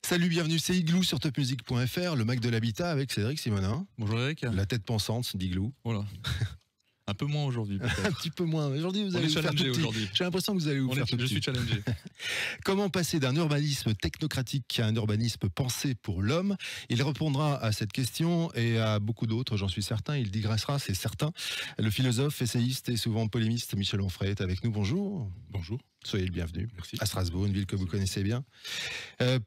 Salut, bienvenue, c'est Igloo sur topmusic.fr, le Mac de l'habitat avec Cédric Simonin. Bonjour Eric. La tête pensante d'Igloo. Voilà. Un peu moins aujourd'hui peut-être. Un petit peu moins. Aujourd'hui, vous allez vous faire tout petit. J'ai l'impression que vous allez vous faire tout petit. Je suis challengé. Comment passer d'un urbanisme technocratique à un urbanisme pensé pour l'homme? Il répondra à cette question et à beaucoup d'autres, j'en suis certain. Il digressera, c'est certain. Le philosophe, essayiste et souvent polémiste Michel Onfray est avec nous. Bonjour. Bonjour. Soyez le bienvenu. Merci. À Strasbourg, une ville que vous connaissez bien.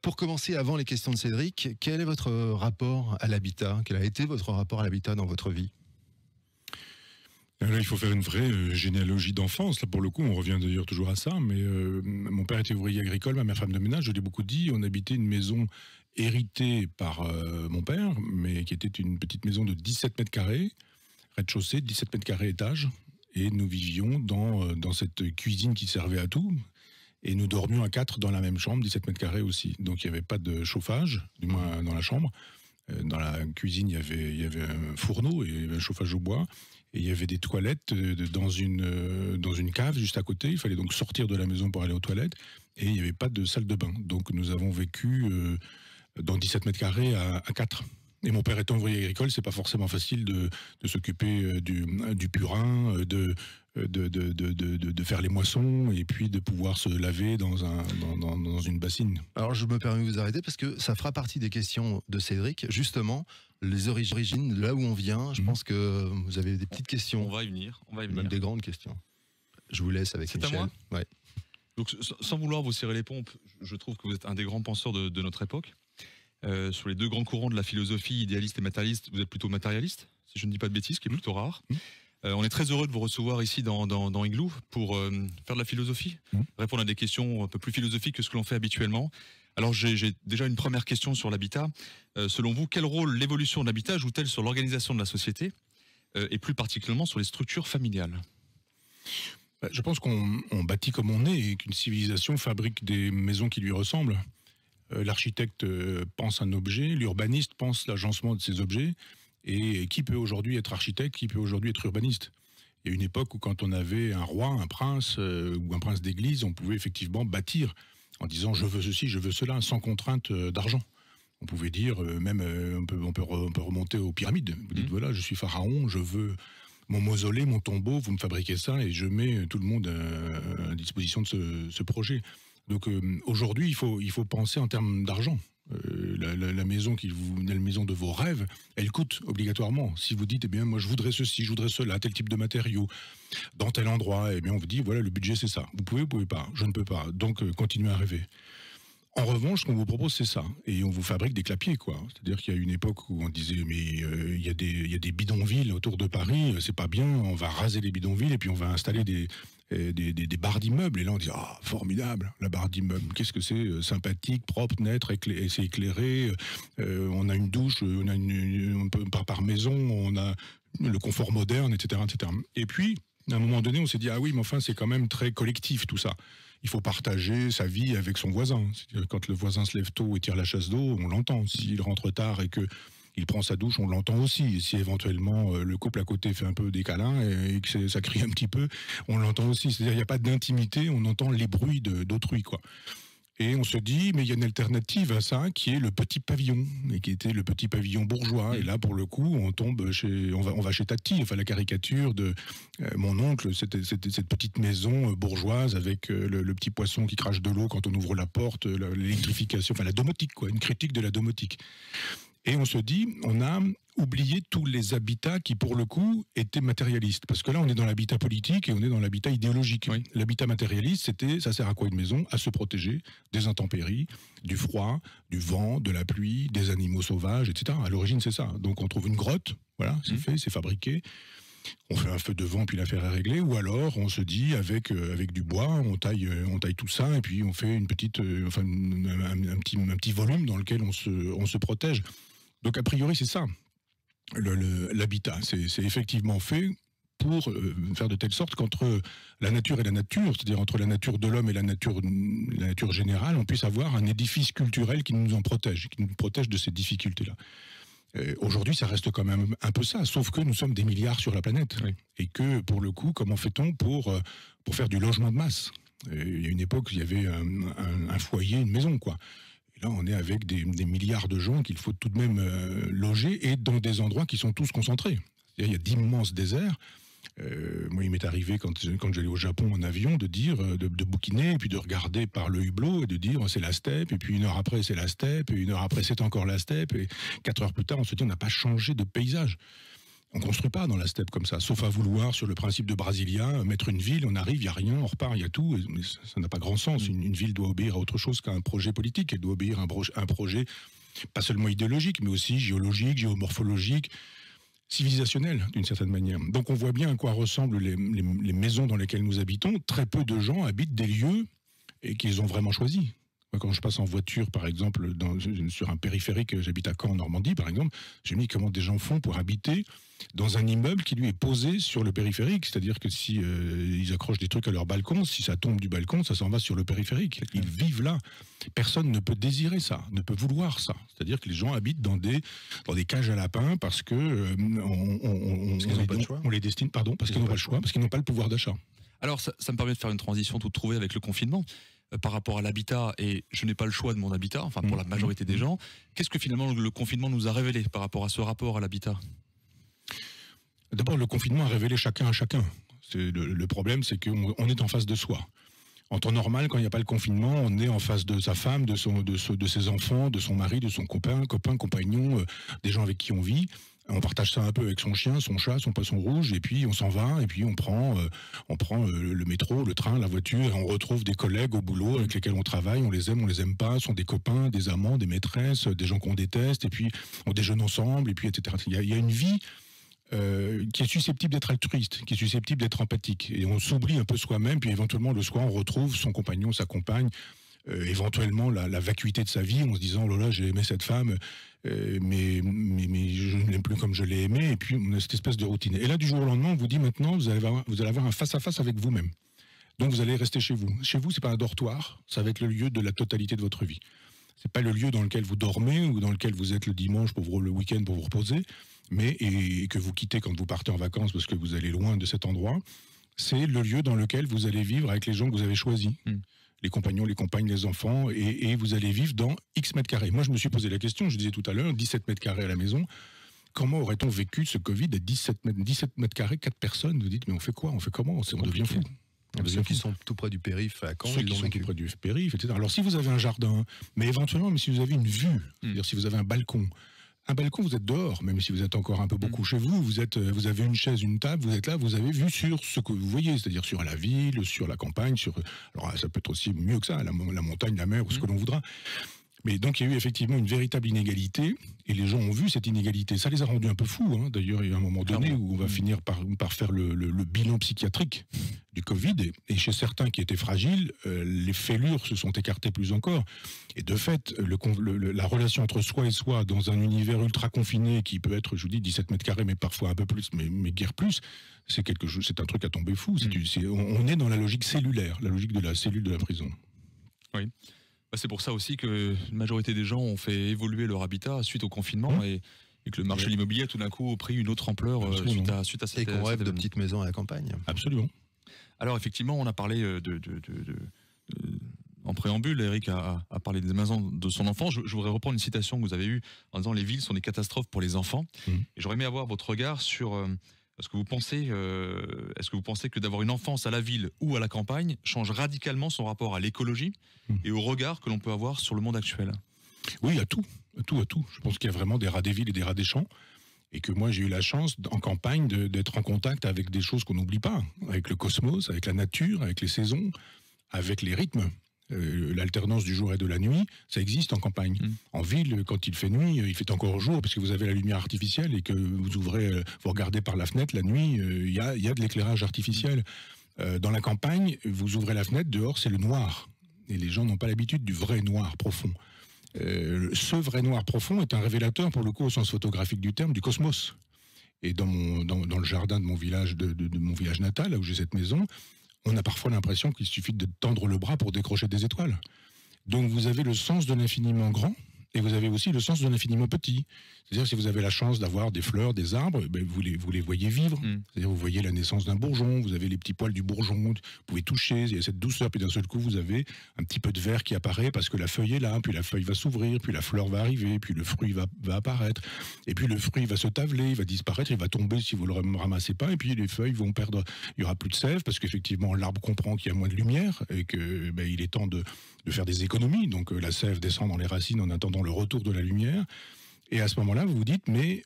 Pour commencer, avant les questions de Cédric, quel est votre rapport à l'habitat? Quel a été votre rapport à l'habitat dans votre vie? Là, il faut faire une vraie généalogie d'enfance. Là, pour le coup, on revient d'ailleurs toujours à ça. Mais mon père était ouvrier agricole, ma mère femme de ménage. Je l'ai beaucoup dit. On habitait une maison héritée par mon père, mais qui était une petite maison de 17 mètres carrés, rez-de-chaussée, 17 mètres carrés étage. Et nous vivions dans cette cuisine qui servait à tout. Et nous dormions à 4 dans la même chambre, 17 mètres carrés aussi. Donc il n'y avait pas de chauffage, du moins dans la chambre. Dans la cuisine, il y avait un fourneau et un chauffage au bois. Et il y avait des toilettes dans une cave juste à côté. Il fallait donc sortir de la maison pour aller aux toilettes. Et il n'y avait pas de salle de bain. Donc nous avons vécu dans 17 mètres carrés à 4. Et mon père étant ouvrier agricole, c'est pas forcément facile de s'occuper du purin, de faire les moissons et puis de pouvoir se laver dans une bassine. Alors je me permets de vous arrêter parce que ça fera partie des questions de Cédric. Justement, les origines, là où on vient, je pense que vous avez des petites questions. On va y venir. Même des grandes questions. Je vous laisse avec Michel. C'est à moi. Ouais. Donc sans vouloir vous serrer les pompes, je trouve que vous êtes un des grands penseurs de notre époque. Sur les deux grands courants de la philosophie, idéaliste et matérialiste, vous êtes plutôt matérialiste, si je ne dis pas de bêtises, ce qui est plutôt rare. On est très heureux de vous recevoir ici dans Igloo pour faire de la philosophie, répondre à des questions un peu plus philosophiques que ce que l'on fait habituellement. Alors j'ai déjà une première question sur l'habitat. Selon vous, quel rôle l'évolution de l'habitat joue-t-elle sur l'organisation de la société et plus particulièrement sur les structures familiales? Je pense qu'on bâtit comme on est et qu'une civilisation fabrique des maisons qui lui ressemblent. L'architecte pense un objet, l'urbaniste pense l'agencement de ces objets, et qui peut aujourd'hui être architecte, qui peut aujourd'hui être urbaniste? Il y a une époque où quand on avait un roi, un prince ou un prince d'église, on pouvait effectivement bâtir en disant je veux ceci, je veux cela, sans contrainte d'argent. On pouvait dire, on peut remonter aux pyramides. Vous dites voilà, je suis pharaon, je veux mon mausolée, mon tombeau, vous me fabriquez ça et je mets tout le monde à disposition de ce projet. Donc aujourd'hui, il faut penser en termes d'argent. La maison la maison de vos rêves, elle coûte obligatoirement. Si vous dites, eh bien, moi je voudrais ceci, je voudrais cela, tel type de matériaux, dans tel endroit, eh bien on vous dit, voilà, le budget c'est ça. Vous pouvez pas, je ne peux pas. Donc continuez à rêver. En revanche, ce qu'on vous propose, c'est ça. Et on vous fabrique des clapiers, quoi. C'est-à-dire qu'il y a une époque où on disait, mais il y a des bidonvilles autour de Paris, c'est pas bien, on va raser les bidonvilles et puis on va installer des barres d'immeubles. Et là, on dit, ah, formidable, la barre d'immeuble. Qu'est-ce que c'est? Sympathique, propre, net, c'est éclairé. On a une douche, on peut par maison, on a le confort moderne, etc., etc. Et puis, à un moment donné, on s'est dit, ah oui, mais enfin, c'est quand même très collectif, tout ça. Il faut partager sa vie avec son voisin. Quand le voisin se lève tôt et tire la chasse d'eau, on l'entend. S'il rentre tard et qu'il prend sa douche, on l'entend aussi. Et si éventuellement le couple à côté fait un peu des câlins et que ça crie un petit peu, on l'entend aussi. C'est-à-dire qu'il n'y a pas d'intimité, on entend les bruits d'autrui, quoi. Et on se dit, mais il y a une alternative à ça, qui est le petit pavillon, et qui était le petit pavillon bourgeois. Et là, pour le coup, on va chez Tati, enfin la caricature de mon oncle, cette petite maison bourgeoise avec le petit poisson qui crache de l'eau quand on ouvre la porte, l'électrification, enfin la domotique, quoi, une critique de la domotique. Et on se dit, on a oublié tous les habitats qui, pour le coup, étaient matérialistes. Parce que là, on est dans l'habitat politique et on est dans l'habitat idéologique. Oui. L'habitat matérialiste, ça sert à quoi une maison? À se protéger des intempéries, du froid, du vent, de la pluie, des animaux sauvages, etc. À l'origine, c'est ça. Donc on trouve une grotte, voilà, c'est fait, c'est fabriqué. On fait un feu devant, puis l'affaire est réglée. Ou alors, on se dit, avec du bois, on taille tout ça, et puis on fait une petite, un petit volume dans lequel on se protège. Donc a priori, c'est ça. L'habitat, c'est effectivement fait pour faire de telle sorte qu'entre la nature et la nature, c'est-à-dire entre la nature de l'homme et la nature générale, on puisse avoir un édifice culturel qui nous en protège, qui nous protège de ces difficultés-là. Aujourd'hui, ça reste quand même un peu ça, sauf que nous sommes des milliards sur la planète. Oui. Et que, pour le coup, comment fait-on pour faire du logement de masse? Il y a une époque, il y avait un foyer, une maison, quoi. Et là, on est avec des milliards de gens qu'il faut tout de même loger et dans des endroits qui sont tous concentrés. Il y a d'immenses déserts. Moi, il m'est arrivé quand j'allais au Japon en avion de dire, de bouquiner et puis de regarder par le hublot et de dire c'est la steppe et puis une heure après c'est la steppe et une heure après c'est encore la steppe et 4 heures plus tard on se dit on n'a pas changé de paysage. On construit pas dans la steppe comme ça, sauf à vouloir, sur le principe de Brasilia, mettre une ville, on arrive, il n'y a rien, on repart, il y a tout. Mais ça n'a pas grand sens. Une ville doit obéir à autre chose qu'à un projet politique. Elle doit obéir à un projet pas seulement idéologique, mais aussi géologique, géomorphologique, civilisationnel, d'une certaine manière. Donc on voit bien à quoi ressemblent les maisons dans lesquelles nous habitons. Très peu de gens habitent des lieux et qu'ils ont vraiment choisis. Quand je passe en voiture, par exemple, sur un périphérique, j'habite à Caen, en Normandie, par exemple, je me dis comment des gens font pour habiter dans un immeuble qui lui est posé sur le périphérique. C'est-à-dire que si ils accrochent des trucs à leur balcon, si ça tombe du balcon, ça s'en va sur le périphérique. Ils vivent là. Personne ne peut désirer ça, ne peut vouloir ça. C'est-à-dire que les gens habitent dans des cages à lapins parce que on les destine, pardon, parce qu'ils n'ont pas le choix, parce qu'ils n'ont pas le pouvoir d'achat. Alors ça me permet de faire une transition toute trouvée avec le confinement. Par rapport à l'habitat, et je n'ai pas le choix de mon habitat, enfin pour la majorité des gens, qu'est-ce que finalement le confinement nous a révélé par rapport à ce rapport à l'habitat? D'abord, le confinement a révélé chacun à chacun. Le problème, c'est qu'on est en face de soi. En temps normal, quand il n'y a pas le confinement, on est en face de sa femme, de ses enfants, de son mari, de son copain, compagnon, des gens avec qui on vit. On partage ça un peu avec son chien, son chat, son poisson rouge, et puis on s'en va, et puis on prend le métro, le train, la voiture, et on retrouve des collègues au boulot avec lesquels on travaille, on les aime pas, sont des copains, des amants, des maîtresses, des gens qu'on déteste, et puis on déjeune ensemble, et puis etc. Il y a une vie qui est susceptible d'être altruiste, qui est susceptible d'être empathique, et on s'oublie un peu soi-même, puis éventuellement le soir on retrouve son compagnon, sa compagne, éventuellement la vacuité de sa vie, en se disant oh là j'ai aimé cette femme, mais je ne l'aime plus comme je l'ai aimé, et puis on a cette espèce de routine. Et là du jour au lendemain on vous dit maintenant vous allez avoir un face-à-face avec vous-même. Donc vous allez rester chez vous. Chez vous c'est pas un dortoir, ça va être le lieu de la totalité de votre vie. C'est pas le lieu dans lequel vous dormez ou dans lequel vous êtes le dimanche le week-end pour vous reposer, mais et que vous quittez quand vous partez en vacances parce que vous allez loin de cet endroit. C'est le lieu dans lequel vous allez vivre avec les gens que vous avez choisis. Les compagnons, les compagnes, les enfants, et vous allez vivre dans X mètres carrés. Moi, je me suis posé la question, je disais tout à l'heure, 17 mètres carrés à la maison, comment aurait-on vécu ce Covid à 17 mètres carrés, 4 personnes? Vous dites, mais on fait quoi? On fait comment? On devient fou. Ceux qui sont tout près du périph' à Caen, ceux qui sont tout près du périph', etc. Alors, si vous avez un jardin, mais éventuellement, si vous avez une vue, c'est-à-dire si vous avez un balcon, vous êtes dehors, même si vous êtes encore un peu beaucoup chez vous, vous avez une chaise, une table, vous êtes là, vous avez vu sur ce que vous voyez, c'est-à-dire sur la ville, sur la campagne, alors ça peut être aussi mieux que ça, la montagne, la mer, ou ce que l'on voudra. Mais donc il y a eu effectivement une véritable inégalité, et les gens ont vu cette inégalité. Ça les a rendus un peu fous, hein. D'ailleurs, il y a un moment donné où on va finir par faire le bilan psychiatrique du Covid, et chez certains qui étaient fragiles, les fêlures se sont écartées plus encore. Et de fait, la relation entre soi et soi dans un univers ultra confiné, qui peut être, je vous dis, 17 mètres carrés, mais parfois un peu plus, mais guère plus, c'est un truc à tomber fou. On est dans la logique cellulaire, la logique de la cellule de la prison. Oui. C'est pour ça aussi que la majorité des gens ont fait évoluer leur habitat suite au confinement et que le marché de l'immobilier a tout d'un coup pris une autre ampleur suite à cette... Et qu'on rêve de petites maisons à la campagne. Absolument. Alors effectivement, on a parlé en préambule, Eric a parlé des maisons de son enfant. Je voudrais reprendre une citation que vous avez eue en disant « Les villes sont des catastrophes pour les enfants ». Et j'aurais aimé avoir votre regard sur... Est-ce que vous pensez que d'avoir une enfance à la ville ou à la campagne change radicalement son rapport à l'écologie et au regard que l'on peut avoir sur le monde actuel? Oui, à tout. Je pense qu'il y a vraiment des rats des villes et des rats des champs. Et que moi, j'ai eu la chance, en campagne, d'être en contact avec des choses qu'on n'oublie pas. Avec le cosmos, avec la nature, avec les saisons, avec les rythmes. L'alternance du jour et de la nuit, ça existe en campagne. En ville, quand il fait nuit, il fait encore jour parce que vous avez la lumière artificielle et que vous regardez par la fenêtre la nuit, il y a de l'éclairage artificiel. Dans la campagne, vous ouvrez la fenêtre, dehors c'est le noir. Et les gens n'ont pas l'habitude du vrai noir profond. Ce vrai noir profond est un révélateur, pour le coup, au sens photographique du terme, du cosmos. Et dans le jardin de mon village, de mon village natal, là où j'ai cette maison, on a parfois l'impression qu'il suffit de tendre le bras pour décrocher des étoiles. Donc vous avez le sens de l'infiniment grand et vous avez aussi le sens de l'infiniment petit. C'est-à-dire si vous avez la chance d'avoir des fleurs, des arbres, vous les voyez vivre. C'est-à-dire vous voyez la naissance d'un bourgeon, vous avez les petits poils du bourgeon, vous pouvez toucher, il y a cette douceur, puis d'un seul coup vous avez un petit peu de vert qui apparaît parce que la feuille est là, puis la feuille va s'ouvrir, puis la fleur va arriver, puis le fruit va apparaître, et puis le fruit va se taveler, il va disparaître, il va tomber si vous le ramassez pas, et puis les feuilles vont perdre, il y aura plus de sève parce qu'effectivement l'arbre comprend qu'il y a moins de lumière et que il est temps de faire des économies, donc la sève descend dans les racines en attendant le retour de la lumière. Et à ce moment-là, vous vous dites, mais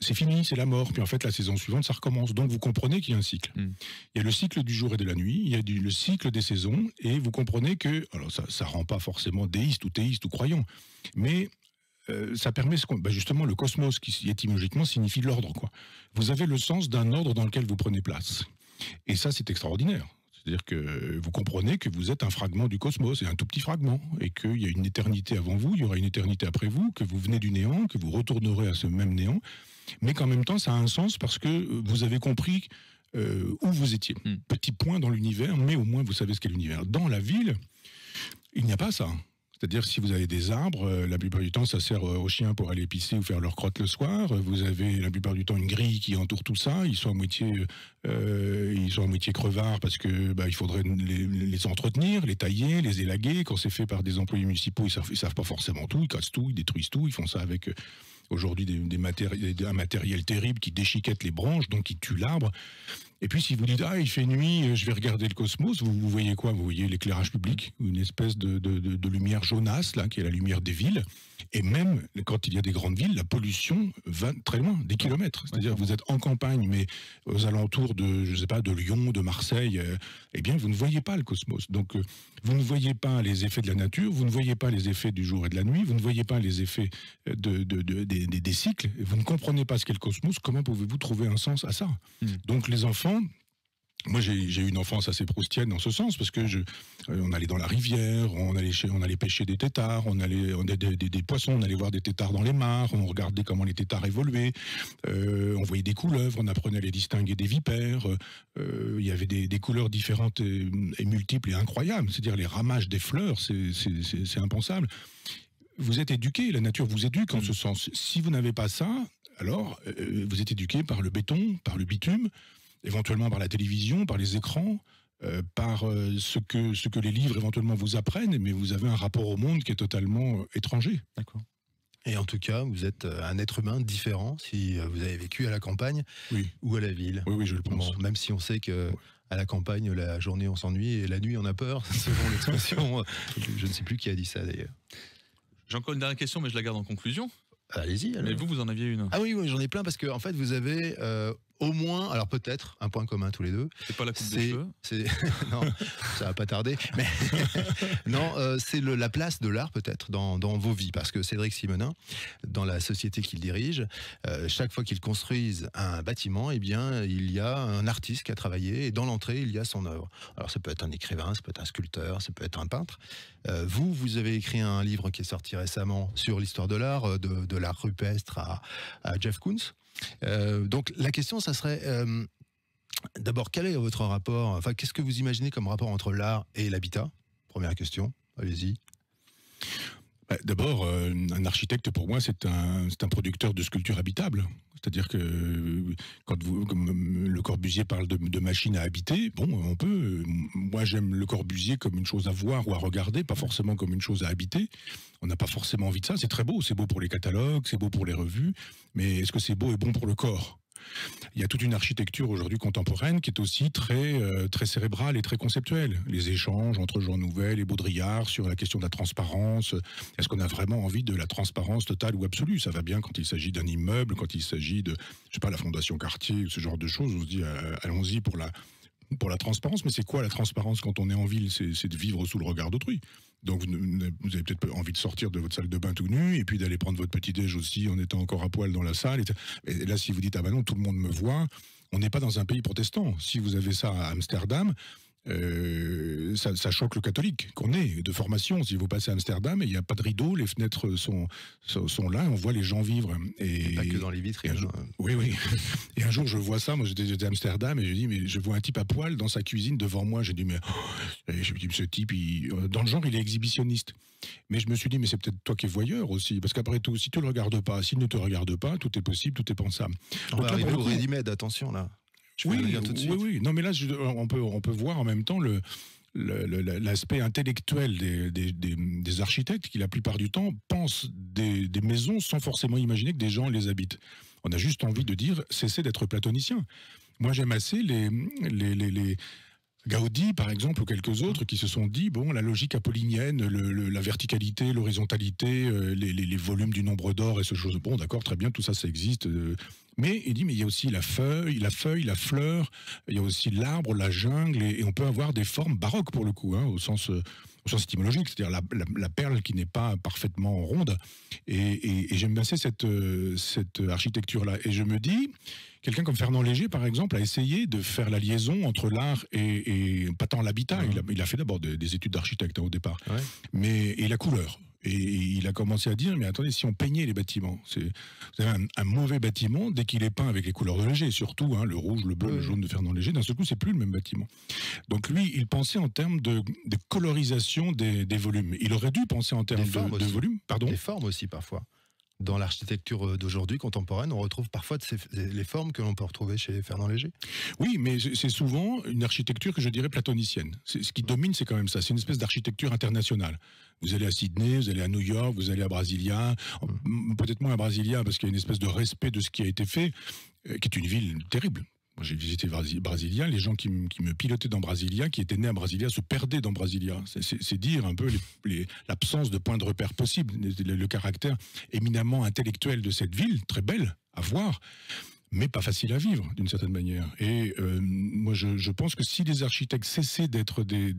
c'est fini, c'est la mort. Puis en fait, la saison suivante, ça recommence. Donc vous comprenez qu'il y a un cycle. Il y a le cycle du jour et de la nuit, il y a le cycle des saisons, et vous comprenez que, alors ça ne rend pas forcément déiste ou théiste ou croyant, mais ça permet justement le cosmos, qui étymologiquement signifie l'ordre, quoi. Vous avez le sens d'un ordre dans lequel vous prenez place. Et ça, c'est extraordinaire. C'est-à-dire que vous comprenez que vous êtes un fragment du cosmos, et un tout petit fragment, et qu'il y a une éternité avant vous, il y aura une éternité après vous, que vous venez du néant, que vous retournerez à ce même néant, mais qu'en même temps, ça a un sens parce que vous avez compris où vous étiez. Petit point dans l'univers, mais au moins vous savez ce qu'est l'univers. Dans la ville, il n'y a pas ça. C'est-à-dire si vous avez des arbres, la plupart du temps ça sert aux chiens pour aller pisser ou faire leur crotte le soir. Vous avez la plupart du temps une grille qui entoure tout ça. Ils sont à moitié crevards parce que il faudrait les entretenir, les tailler, les élaguer. Quand c'est fait par des employés municipaux, ils savent pas forcément tout. Ils cassent tout, ils détruisent tout. Ils font ça avec aujourd'hui un matériel terrible qui déchiquette les branches, donc qui tue l'arbre. Et puis si vous dites il fait nuit, je vais regarder le cosmos, vous voyez quoi? Vous voyez l'éclairage public, une espèce de lumière jaunasse là, qui est la lumière des villes. Et même quand il y a des grandes villes, la pollution va très loin, des kilomètres. C'est-à-dire que vous êtes en campagne, mais aux alentours de, je sais pas, de Lyon, de Marseille, eh bien vous ne voyez pas le cosmos. Donc vous ne voyez pas les effets de la nature, vous ne voyez pas les effets du jour et de la nuit, vous ne voyez pas les effets des cycles, vous ne comprenez pas ce qu'est le cosmos. Comment pouvez-vous trouver un sens à ça? Donc les enfants, moi j'ai eu une enfance assez proustienne dans ce sens parce que on allait dans la rivière, on allait pêcher des têtards, on allait des poissons, on allait voir des têtards dans les mares, on regardait comment les têtards évoluaient, on voyait des couleuvres, on apprenait à les distinguer des vipères, il y avait des couleurs différentes et multiples et incroyables, c'est-à-dire les ramages des fleurs, c'est impensable. Vous êtes éduqué, la nature vous éduque en ce sens. Si vous n'avez pas ça, alors vous êtes éduqué par le béton, par le bitume, éventuellement par la télévision, par les écrans, par ce que les livres éventuellement vous apprennent, mais vous avez un rapport au monde qui est totalement étranger. D'accord. Et en tout cas, vous êtes un être humain différent si vous avez vécu à la campagne ou à la ville. Oui, je le pense. Bon, même si on sait que à la campagne, la journée on s'ennuie et la nuit on a peur, selon l'expression. Je ne sais plus qui a dit ça d'ailleurs. J'ai encore une dernière question, mais je la garde en conclusion. Allez-y. Mais vous en aviez une. Ah oui, j'en ai plein parce que en fait, vous avez au moins, alors peut-être, un point commun tous les deux. C'est pas la coupe des cheveux. Non, ça va pas tarder. Mais non, c'est la place de l'art peut-être dans vos vies. Parce que Cédric Simenin, dans la société qu'il dirige, chaque fois qu'il construise un bâtiment, eh bien, il y a un artiste qui a travaillé et dans l'entrée, il y a son œuvre. Alors ça peut être un écrivain, ça peut être un sculpteur, ça peut être un peintre. Vous avez écrit un livre qui est sorti récemment sur l'histoire de l'art, de l'art rupestre à Jeff Koons. Donc la question, ça serait d'abord, quel est votre rapport, enfin qu'est-ce que vous imaginez comme rapport entre l'art et l'habitat? Première question, allez-y. D'abord, un architecte pour moi c'est un producteur de sculptures habitables. C'est-à-dire que quand comme Le Corbusier parle de machines à habiter, bon, on peut. Moi, j'aime Le Corbusier comme une chose à voir ou à regarder, pas forcément comme une chose à habiter. On n'a pas forcément envie de ça. C'est très beau, c'est beau pour les catalogues, c'est beau pour les revues, mais est-ce que c'est beau et bon pour le corps? Il y a toute une architecture aujourd'hui contemporaine qui est aussi très cérébrale et très conceptuelle. Les échanges entre Jean Nouvel et Baudrillard sur la question de la transparence. Est-ce qu'on a vraiment envie de la transparence totale ou absolue? Ça va bien quand il s'agit d'un immeuble, quand il s'agit de, je sais pas, la Fondation Cartier, ce genre de choses. On se dit, allons-y pour la transparence. Mais c'est quoi la transparence quand on est en ville? C'est de vivre sous le regard d'autrui. Donc vous avez peut-être envie de sortir de votre salle de bain tout nu et puis d'aller prendre votre petit-déj aussi en étant encore à poil dans la salle. Et là, si vous dites, ah ben non, tout le monde me voit, on n'est pas dans un pays protestant. Si vous avez ça à Amsterdam, ça choque le catholique qu'on est de formation. Si vous passez à Amsterdam, il n'y a pas de rideau, les fenêtres sont là, et on voit les gens vivre. Et pas que dans les vitrines. Oui. Et un jour, je vois ça, moi j'étais à Amsterdam, et je dis, mais je vois un type à poil dans sa cuisine devant moi. J'ai dit, mais je me dis, ce type, dans le genre, il est exhibitionniste. Mais je me suis dit, mais c'est peut-être toi qui es voyeur aussi, parce qu'après tout, si tu ne le regardes pas, s'il ne te regarde pas, tout est possible, tout est pensable. On va arriver au ready-made, attention là. Oui. Non, mais là, on peut voir en même temps l'aspect intellectuel des architectes qui, la plupart du temps, pensent des maisons sans forcément imaginer que des gens les habitent. On a juste envie de dire, cessez d'être platonicien. Moi, j'aime assez les Gaudi, par exemple, ou quelques autres qui se sont dit, bon, la logique apollinienne, la verticalité, l'horizontalité, les volumes du nombre d'or et ce chose. Bon, d'accord, très bien, tout ça, ça existe. Mais il dit, mais il y a aussi la feuille, la fleur, il y a aussi l'arbre, la jungle, et on peut avoir des formes baroques pour le coup, hein, au sens étymologique, c'est-à-dire la perle qui n'est pas parfaitement ronde. Et j'aime bien cette architecture-là. Et je me dis, quelqu'un comme Fernand Léger, par exemple, a essayé de faire la liaison entre l'art et pas tant l'habitat. Il a fait d'abord des études d'architecte au départ, et la couleur. Et il a commencé à dire, mais attendez, si on peignait les bâtiments, vous avez un mauvais bâtiment, dès qu'il est peint avec les couleurs de Léger, surtout le rouge, le bleu, le jaune de Fernand Léger, d'un seul coup, c'est plus le même bâtiment. Donc lui, il pensait en termes de colorisation des volumes. Il aurait dû penser en termes de volume. Pardon. Les formes aussi, parfois. Dans l'architecture d'aujourd'hui, contemporaine, on retrouve parfois les formes que l'on peut retrouver chez Fernand Léger. Oui, mais c'est souvent une architecture que je dirais platonicienne. Ce qui domine, c'est quand même ça. C'est une espèce d'architecture internationale. Vous allez à Sydney, vous allez à New York, vous allez à Brasilia, peut-être moins à Brasilia parce qu'il y a une espèce de respect de ce qui a été fait, qui est une ville terrible. Moi, j'ai visité Brasilia, les gens qui me pilotaient dans Brasilia, qui étaient nés à Brasilia, se perdaient dans Brasilia. C'est dire un peu l'absence de point de repère possible, le caractère éminemment intellectuel de cette ville, très belle à voir, mais pas facile à vivre, d'une certaine manière. Et moi, je pense que si les architectes cessaient d'être des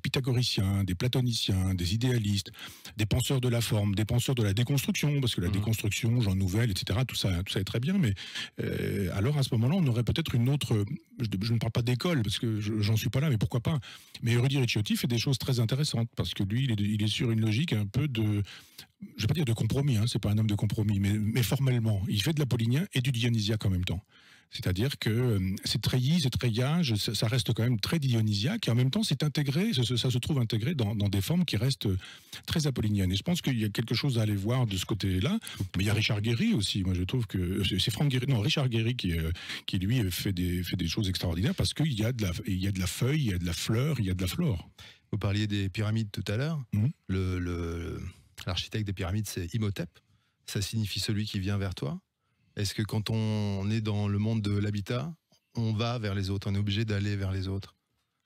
pythagoriciens, des platoniciens, des idéalistes, des penseurs de la forme, des penseurs de la déconstruction, parce que la déconstruction, genre nouvelle, etc., tout ça est très bien, mais alors à ce moment-là, on aurait peut-être une autre... Je ne parle pas d'école, parce que j'en suis pas là, mais pourquoi pas. Mais Rudy Ricciotti fait des choses très intéressantes, parce que lui, il est sur une logique un peu de... Je vais pas dire de compromis, hein, c'est pas un homme de compromis, mais formellement, il fait de l'apollinien et du dionysiaque en même temps. C'est-à-dire que c'est treillis, c'est treillage, ça reste quand même très dionysiaque, et en même temps, c'est intégré, ça se trouve intégré dans des formes qui restent très apolliniennes. Et je pense qu'il y a quelque chose à aller voir de ce côté-là. Mais il y a Richard Guéry aussi. Moi, je trouve que c'est Richard Guéry qui lui fait des choses extraordinaires parce qu'il y a de la feuille, il y a de la fleur, il y a de la flore. Vous parliez des pyramides tout à l'heure. L'architecte des pyramides, c'est Imhotep. Ça signifie celui qui vient vers toi. Est-ce que quand on est dans le monde de l'habitat, on va vers les autres, on est obligé d'aller vers les autres?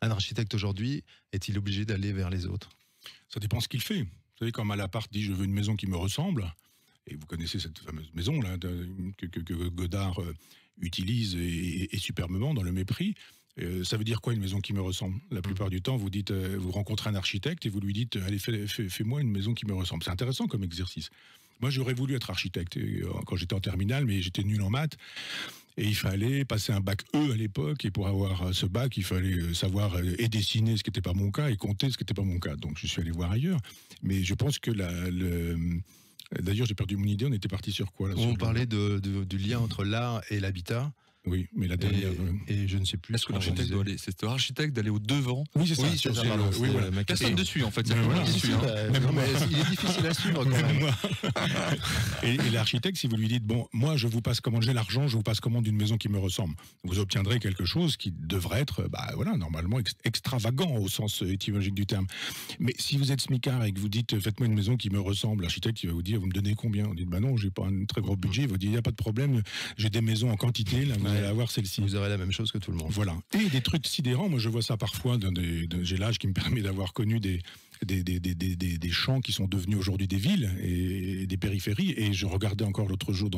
Un architecte aujourd'hui, est-il obligé d'aller vers les autres? Ça dépend ce qu'il fait. Vous savez, quand Malaparte dit « je veux une maison qui me ressemble », et vous connaissez cette fameuse maison là, que Godard utilise et superbement dans Le Mépris, ça veut dire quoi une maison qui me ressemble? La plupart du temps, vous rencontrez un architecte et vous lui dites « allez, fais-moi une maison qui me ressemble ». C'est intéressant comme exercice. Moi, j'aurais voulu être architecte quand j'étais en terminale, mais j'étais nul en maths. Et il fallait passer un bac E à l'époque. Et pour avoir ce bac, il fallait savoir et dessiner, ce qui n'était pas mon cas, et compter, ce qui n'était pas mon cas. Donc, je suis allé voir ailleurs. Mais je pense que d'ailleurs, j'ai perdu mon idée. On était parti sur quoi là? On parlait du lien entre l'art et l'habitat. Oui, mais la dernière... Et je ne sais plus. Est-ce que l'architecte doit aller? C'est l'architecte d'aller au devant? Oui, c'est ça. Oui, c'est ça. Voilà. Personne ne suit, en fait. Voilà. Il est difficile à suivre, quand même. Et l'architecte, si vous lui dites, bon, moi, je vous passe commande, j'ai l'argent, je vous passe commande d'une maison qui me ressemble, vous obtiendrez quelque chose qui devrait être, normalement extravagant au sens étymologique du terme. Mais si vous êtes smicard et que vous dites, faites-moi une maison qui me ressemble, l'architecte, il va vous dire, vous me donnez combien? Vous dites, non, j'ai pas un très gros budget. Il va vous dire, il n'y a pas de problème, j'ai des maisons en quantité, là, vous allez avoir celle-ci. Vous aurez la même chose que tout le monde. Voilà. Et des trucs sidérants, moi je vois ça parfois, j'ai l'âge qui me permet d'avoir connu des des champs qui sont devenus aujourd'hui des villes et des périphéries. Et je regardais encore l'autre jour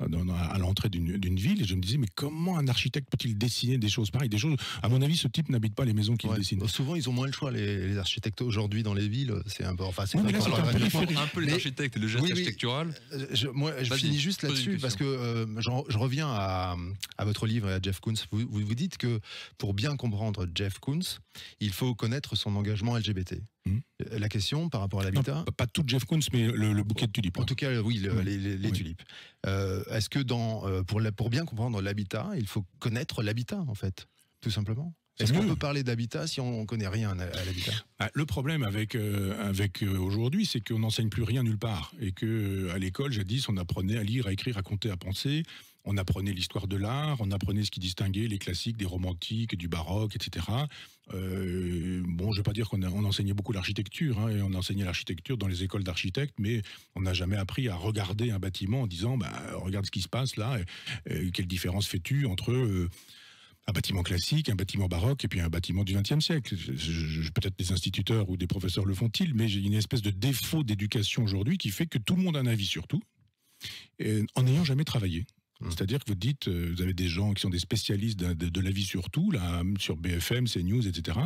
à l'entrée d'une ville et je me disais, mais comment un architecte peut-il dessiner des choses pareilles, des choses, à mon avis, ce type n'habite pas les maisons qu'il dessine. Souvent, ils ont moins le choix, les architectes aujourd'hui dans les villes. C'est un peu. Enfin, c'est oui, mais là, c'est un peu les architectes et le geste architectural. Je finis juste là-dessus parce que je reviens à votre livre et à Jeff Koons. Vous dites que pour bien comprendre Jeff Koons, il faut connaître son engagement LGBT. La question par rapport à l'habitat. Pas tout Jeff Koons, mais le bouquet de tulipes. En tout cas, oui, les tulipes. Est-ce que pour bien comprendre l'habitat, il faut connaître l'habitat, en fait, tout simplement? Est-ce qu'on peut parler d'habitat si on ne connaît rien à l'habitat? Le problème avec aujourd'hui, c'est qu'on n'enseigne plus rien nulle part. Et qu'à l'école, jadis, on apprenait à lire, à écrire, à compter, à penser. On apprenait l'histoire de l'art, on apprenait ce qui distinguait les classiques des romantiques, du baroque, etc. Je ne vais pas dire qu'on enseignait beaucoup l'architecture, et on enseignait l'architecture dans les écoles d'architectes, mais on n'a jamais appris à regarder un bâtiment en disant regarde ce qui se passe là, quelle différence fais-tu entre un bâtiment classique, un bâtiment baroque et puis un bâtiment du XXe siècle. Peut-être des instituteurs ou des professeurs le font-ils, mais j'ai une espèce de défaut d'éducation aujourd'hui qui fait que tout le monde a un avis sur tout, en n'ayant jamais travaillé. C'est-à-dire que vous dites, vous avez des gens qui sont des spécialistes de la vie sur tout, là, sur BFM, CNews, etc.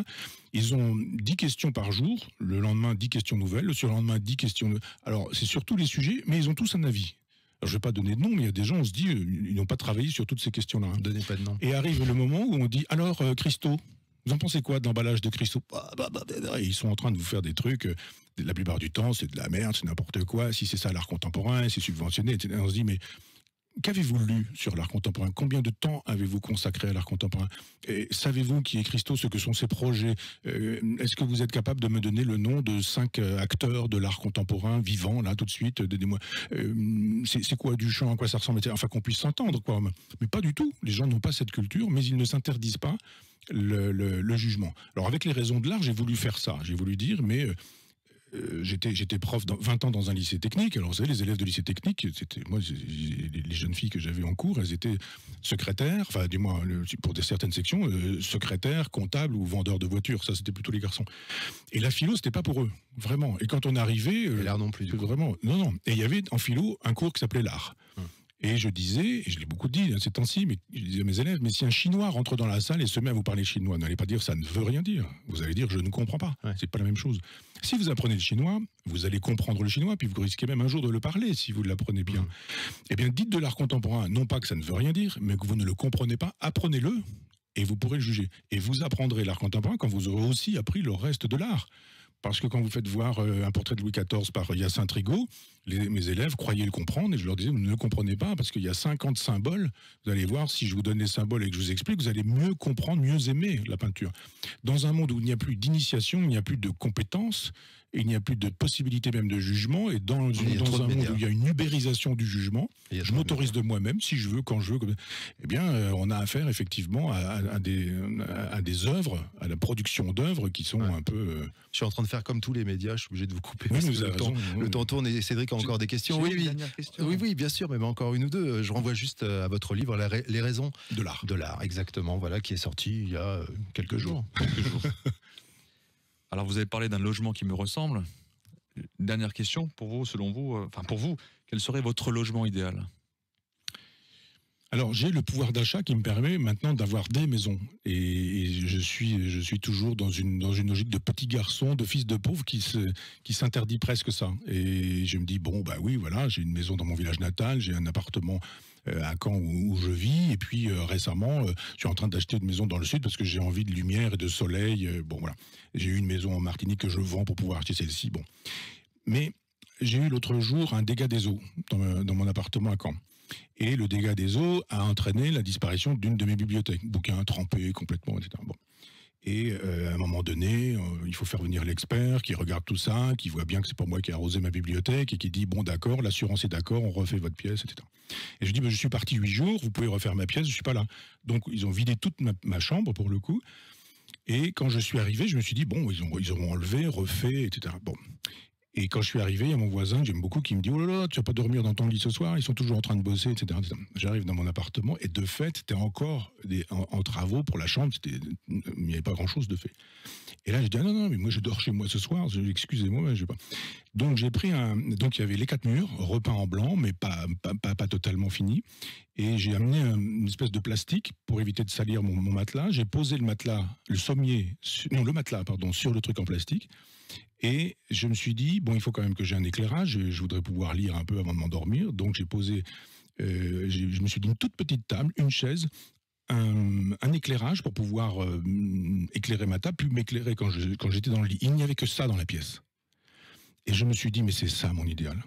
Ils ont 10 questions par jour, le lendemain 10 questions nouvelles, le surlendemain 10 questions... Alors, c'est sur tous les sujets, mais ils ont tous un avis. Alors, je ne vais pas donner de nom, mais il y a des gens, on se dit, ils n'ont pas travaillé sur toutes ces questions-là. Donnez pas de nom. Et arrive le moment où on dit, alors, Christo, vous en pensez quoi de l'emballage de Christo? Et ils sont en train de vous faire des trucs... La plupart du temps, c'est de la merde, c'est n'importe quoi. Si c'est ça l'art contemporain, c'est subventionné, etc. On se dit, mais... Qu'avez-vous lu sur l'art contemporain? Combien de temps avez-vous consacré à l'art contemporain? Savez-vous qui est Christo, ce que sont ses projets? Est-ce que vous êtes capable de me donner le nom de 5 acteurs de l'art contemporain vivants, là, tout de suite? C'est quoi Duchamp? À quoi ça ressemble? Enfin, qu'on puisse s'entendre, quoi. Mais pas du tout. Les gens n'ont pas cette culture, mais ils ne s'interdisent pas le jugement. Alors, avec les raisons de l'art, j'ai voulu faire ça. J'ai voulu dire, mais... J'étais prof 20 ans dans un lycée technique. Alors, vous savez, les élèves de lycée technique, moi, les jeunes filles que j'avais en cours, elles étaient secrétaires, enfin, du moins, pour certaines sections, secrétaires, comptables ou vendeurs de voitures. Ça, c'était plutôt les garçons. Et la philo, c'était pas pour eux, vraiment. Et quand on arrivait... l'art non plus, vraiment. Non. Et il y avait en philo un cours qui s'appelait l'art. Et je disais, et je l'ai beaucoup dit ces temps-ci, mais je disais à mes élèves, mais si un Chinois rentre dans la salle et se met à vous parler chinois, n'allez pas dire ça ne veut rien dire. Vous allez dire je ne comprends pas. Ouais. C'est pas la même chose. Si vous apprenez le chinois, vous allez comprendre le chinois, puis vous risquez même un jour de le parler si vous l'apprenez bien. Eh bien, dites de l'art contemporain, non pas que ça ne veut rien dire, mais que vous ne le comprenez pas, apprenez-le et vous pourrez le juger. Et vous apprendrez l'art contemporain quand vous aurez aussi appris le reste de l'art. Parce que quand vous faites voir un portrait de Louis XIV par Hyacinthe Rigaud, mes élèves croyaient le comprendre et je leur disais, vous ne le comprenez pas parce qu'il y a 50 symboles. Vous allez voir, si je vous donne les symboles et que je vous explique, vous allez mieux comprendre, mieux aimer la peinture. Dans un monde où il n'y a plus d'initiation, il n'y a plus de compétences, et il n'y a plus de possibilité même de jugement, et dans un monde où il y a une ubérisation du jugement, je m'autorise de moi-même, si je veux, quand je veux, eh bien, on a affaire effectivement à des œuvres, à la production d'œuvres qui sont un peu... Je suis en train de faire comme tous les médias, je suis obligé de vous couper. Oui, le temps tourne et Cédric a encore des questions. Oui, bien sûr, mais encore une ou deux. Je renvoie juste à votre livre, Les raisons de l'art. De l'art, exactement, voilà, qui est sorti il y a quelques jours. Alors, vous avez parlé d'un logement qui me ressemble. Dernière question, pour vous, selon vous, quel serait votre logement idéal? Alors, j'ai le pouvoir d'achat qui me permet maintenant d'avoir des maisons. Et je suis toujours dans une logique de petit garçon, de fils de pauvre qui s'interdit presque ça. Et je me dis, bon, bah oui, voilà, j'ai une maison dans mon village natal, j'ai un appartement à Caen où je vis. Et puis, récemment, je suis en train d'acheter une maison dans le sud parce que j'ai envie de lumière et de soleil. Bon, voilà. J'ai eu une maison en Martinique que je vends pour pouvoir acheter celle-ci. Bon. Mais j'ai eu l'autre jour un dégât des eaux dans mon appartement à Caen. Et le dégât des eaux a entraîné la disparition d'une de mes bibliothèques, bouquins trempés complètement, etc. Bon. Et à un moment donné, il faut faire venir l'expert qui regarde tout ça, qui voit bien que c'est pas moi qui ai arrosé ma bibliothèque et qui dit bon d'accord, l'assurance est d'accord, on refait votre pièce, etc. Et je dis je suis parti 8 jours, vous pouvez refaire ma pièce, je suis pas là. Donc ils ont vidé toute ma chambre pour le coup. Et quand je suis arrivé, je me suis dit bon, ils auront enlevé, refait, etc. Bon. Et quand je suis arrivé, il y a mon voisin, que j'aime beaucoup, qui me dit « Oh là là, tu vas pas dormir dans ton lit ce soir, ils sont toujours en train de bosser, etc. » J'arrive dans mon appartement et de fait, c'était encore en travaux pour la chambre, il n'y avait pas grand-chose de fait. Et là, je dis « Ah non, non, mais moi je dors chez moi ce soir, excusez-moi, mais je vais pas. » Donc j'ai pris donc il y avait les 4 murs, repeints en blanc, mais pas totalement fini. Et j'ai amené une espèce de plastique pour éviter de salir mon matelas. J'ai posé le matelas, le matelas, pardon, sur le truc en plastique. Et je me suis dit, bon, il faut quand même que j'ai un éclairage, je voudrais pouvoir lire un peu avant de m'endormir. Donc j'ai posé, je me suis dit une toute petite table, une chaise, un éclairage pour pouvoir éclairer ma table, puis m'éclairer quand j'étais dans le lit. Il n'y avait que ça dans la pièce. Et je me suis dit, mais c'est ça mon idéal.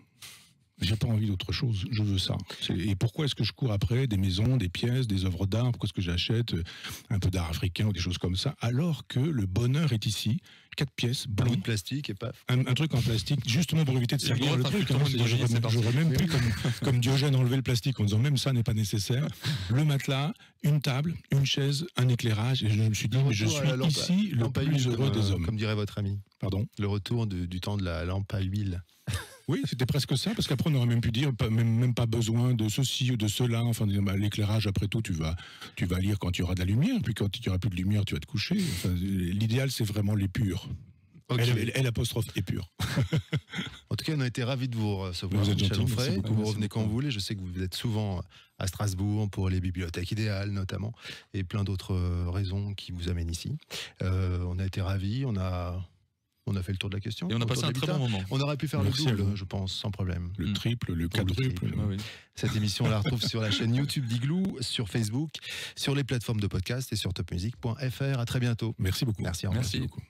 J'ai pas envie d'autre chose, je veux ça. Et pourquoi est-ce que je cours après des maisons, des pièces, des œuvres d'art? Pourquoi est-ce que j'achète un peu d'art africain ou des choses comme ça, alors que le bonheur est ici? 4 pièces, Beaucoup de plastique et paf. Un truc en plastique, justement pour éviter de salir le truc. J'aurais même pu, comme Diogène, enlever le plastique en disant même ça n'est pas nécessaire. Le matelas, une table, une chaise, un éclairage. Et je me suis dit, je suis ici le plus heureux des hommes. Comme dirait votre ami. Pardon? Le retour du temps de la lampe à huile. Oui, c'était presque ça, parce qu'après on aurait même pu dire même pas besoin de ceci ou de cela. Enfin, bah, l'éclairage, après tout, tu vas lire quand il y aura de la lumière, puis quand il n'y aura plus de lumière, tu vas te coucher. Enfin, l'idéal, c'est vraiment l'épure. Okay. L'apostrophe épure. En tout cas, on a été ravis de vous recevoir, vous êtes Michel gentil, Onfray. beaucoup, Vous revenez quand vous voulez. Je sais que vous êtes souvent à Strasbourg pour les bibliothèques idéales, notamment, et plein d'autres raisons qui vous amènent ici. On a été ravis. On a fait le tour de la question. Et on a passé un très bon moment. On aurait pu faire le double, je pense, sans problème. Le triple, le quadruple. Ah oui. Cette émission, on la retrouve sur la chaîne YouTube d'Igloo, sur Facebook, sur les plateformes de podcast et sur topmusic.fr. À très bientôt. Merci beaucoup. Merci, Merci beaucoup.